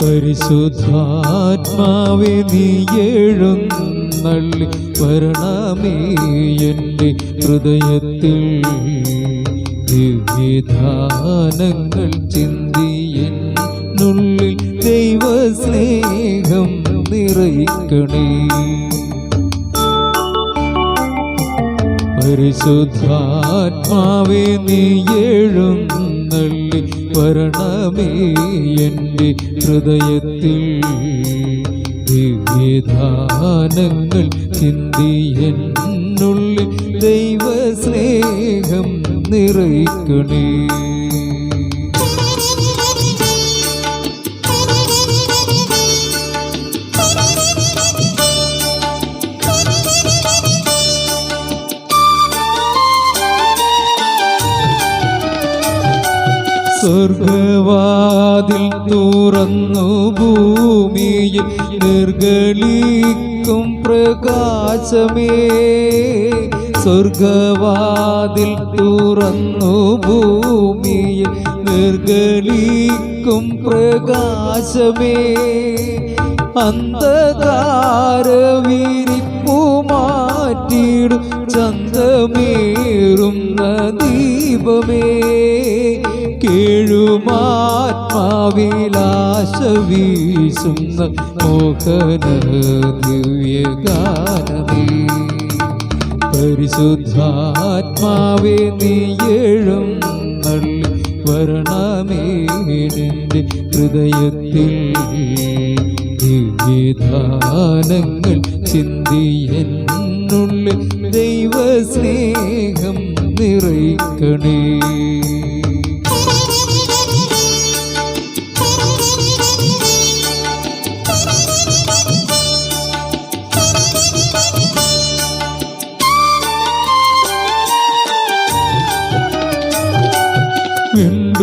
പരിശുദ്ധാത്മാവേ നീ എഴുന്നള്ളി വരണമേ എൻ്റെ ഹൃദയത്തിൽ ദിവ്യദാനങ്ങൾ ചിന്തിയെന്നുള്ളിൽ ദൈവസ്നേഹം നിറയ്ക്കണേ. പരിശുദ്ധാത്മാവേ നീ എഴുന്നള്ളി വരണമേ എൻ്റെ ഹൃദയത്തിൽ ദിവ്യദാനങ്ങൾ ചിന്തിയെന്നുള്ളിൽ ദൈവസ്നേഹം നിറയ്ക്കണേ. സ്വർഗവാതിൽ തുറന്നു ഭൂമിയിൽ നിർഗളിക്കും പ്രകാശമേ. സ്വർഗവാതിൽ തുറന്നു ഭൂമിയിൽ നിർഗളിക്കും പ്രകാശമേ. അന്ധകാരവിരിപ്പു മാറ്റിടും ചന്തമേറുന്ന ദീപമേ. കേഴുമാത്മാവിലാശ വീശുന്ന മോഹന ദിവ്യഗാനമേ. പരിശുദ്ധാത്മാവേ നീ എഴുന്നള്ളി വരണമേ എൻ്റെ ഹൃദയത്തിൽ ദിവ്യദാനങ്ങൾ ചിന്തിയെന്നുള്ളിൽ ദൈവസ്നേഹം നിറയ്ക്കണേ.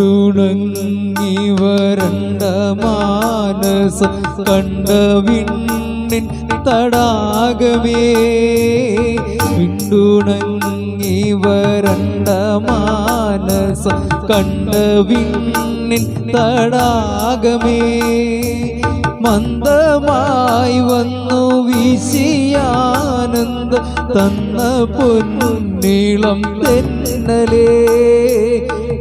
വിണ്ടുണങ്ങി വരണ്ട മാനസം കണ്ട വിണ്ണിൻ തടാകമേ. വിണ്ടുണങ്ങി വരണ്ട മാനസം കണ്ട വിണ്ണിൻ തടാകമേ. മന്ദമായി വന്നു വീശിയാനന്ദ തന്ന പൊന്നീളം തെന്നലേ.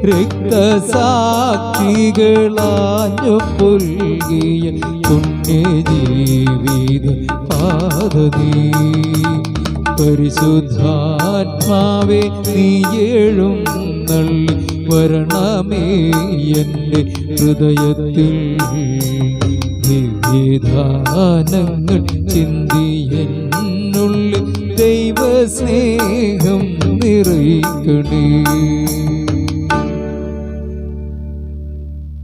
രക്തസാക്ഷികളാഞ്ഞു പുൽകിയ പുണ്യജീവിത പാദനീ. പരിശുദ്ധാത്മാവേ നീ എഴുന്നള്ളി വരണമേ എൻ്റെ ഹൃദയത്തിൽ ദിവ്യദാനങ്ങൾ ചിന്തിയെന്നുള്ളിൽ ദൈവസ്നേഹം നിറയ്ക്കണേ.